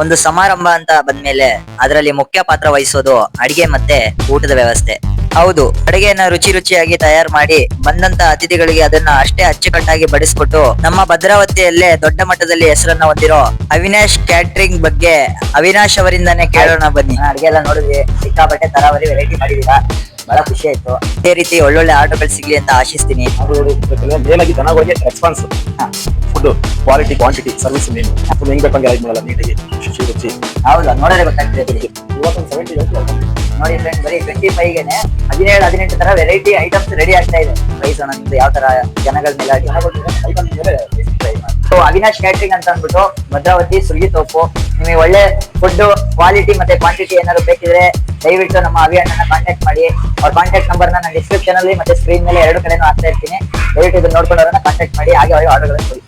ಒಂದು ಸಮಾರಂಭ ಅಂತ ಬಂದ್ಮೇಲೆ ಅದರಲ್ಲಿ ಮುಖ್ಯ ಪಾತ್ರ ವಹಿಸೋದು ಅಡಿಗೆ ಮತ್ತೆ ಊಟದ ವ್ಯವಸ್ಥೆ. ಹೌದು, ಅಡಿಗೆಯನ್ನ ರುಚಿ ರುಚಿಯಾಗಿ ತಯಾರು ಮಾಡಿ ಬಂದಂತ ಅತಿಥಿಗಳಿಗೆ ಅದನ್ನ ಅಷ್ಟೇ ಅಚ್ಚುಕಟ್ಟಾಗಿ ಬಡಿಸ್ಕೊಟ್ಟು ನಮ್ಮ ಭದ್ರಾವತಿಯಲ್ಲೇ ದೊಡ್ಡ ಮಟ್ಟದಲ್ಲಿ ಹೆಸರನ್ನ ಹೊಂದಿರೋ ಅವಿನಾಶ್ ಕ್ಯಾಟ್ರಿಂಗ್ ಬಗ್ಗೆ ಅವಿನಾಶ್ ಅವರಿಂದಾನೇ ಕೇಳೋಣ ಬನ್ನಿ. ಅಡಿಗೆ ಎಲ್ಲ ನೋಡಿದ್ವಿ, ಸಿಕ್ಕಾಪಟ್ಟೆ ತರಾವರಿ ವೆರೈಟಿ ಮಾಡಿದೀರಾ, ಬಹಳ ಖುಷಿ ಆಯ್ತು. ಇದೇ ರೀತಿ ಒಳ್ಳೊಳ್ಳೆ ಆರ್ಡರ್ಗಳು ಸಿಗ್ಲಿ ಅಂತ ಆಶಿಸ್ತೀನಿ. ಏನಾಗಿ ಚೆನ್ನಾಗಿ response, food quality, quantity, service main ಹೆಂಗ್ ಬೇಕಂಗೆ ಗೈಡ್ ಮಾಡಲ್ಲ, ನೀಟಾಗಿ ಶುಚಿ ರುಚಿ. ಹೌದಾ, ನೋಡೋದೇ ಗೊತ್ತಾಗ್ತದೆ. ಇವತ್ತೊಂದು 70 ನೋಡಿ ಫ್ರೆಂಡ್, ಬರೀ 25ಗೆನೆ 17-18 ತರ ವೆರೈಟಿ ಐಟಮ್ಸ್ ರೆಡಿ ಆಗ್ತಾ ಇದೆ. ಪ್ರೈಸ್ ನಿಮ್ದು ಯಾವ ತರ ಜನಗಳ ಮೇಲೆ ಐಟಮ್ ಮೇಲೆ ಸೊ ಅವಿನಾಶ್ ಕ್ಯಾಟ್ರಿಂಗ್ ಅಂತ ಅಂದ್ಬಿಟ್ಟು ಭದ್ರಾವತಿ ಸುರ್ಗಿ ತೋಪು. ನಿಮಗೆ ಒಳ್ಳೆ ಫುಡ್ ಕ್ವಾಲಿಟಿ ಮತ್ತೆ ಕ್ವಾಂಟಿಟಿ ಏನಾದ್ರು ಬೇಕಿದ್ರೆ ದಯವಿಟ್ಟು ನಮ್ಮ ಅವಿ ಅಣ್ಣನ ಕಾಂಟ್ಯಾಕ್ಟ್ ಮಾಡಿ. ಅವ್ರ ಕಾಂಟ್ಯಾಕ್ಟ್ ನಂಬರ್ ನಾನು ಡಿಸ್ಕ್ರಿಪ್ಷನ್ ಅಲ್ಲಿ ಮತ್ತೆ ಸ್ಕ್ರೀನ್ ಮೇಲೆ ಎರಡು ಕಡೆನೂ ಹಾಕ್ತಾ ಇರ್ತೀನಿ. ದಯವಿಟ್ಟು ಇದನ್ನ ನೋಡ್ಕೊಂಡು ಅವರನ್ನ ಕಾಂಟ್ಯಾಕ್ಟ್ ಮಾಡಿ, ಹಾಗೆ ಅವ್ರಿಗೆ ಆರ್ಡರ್ಗಳನ್ನು ಕೊಡಿ.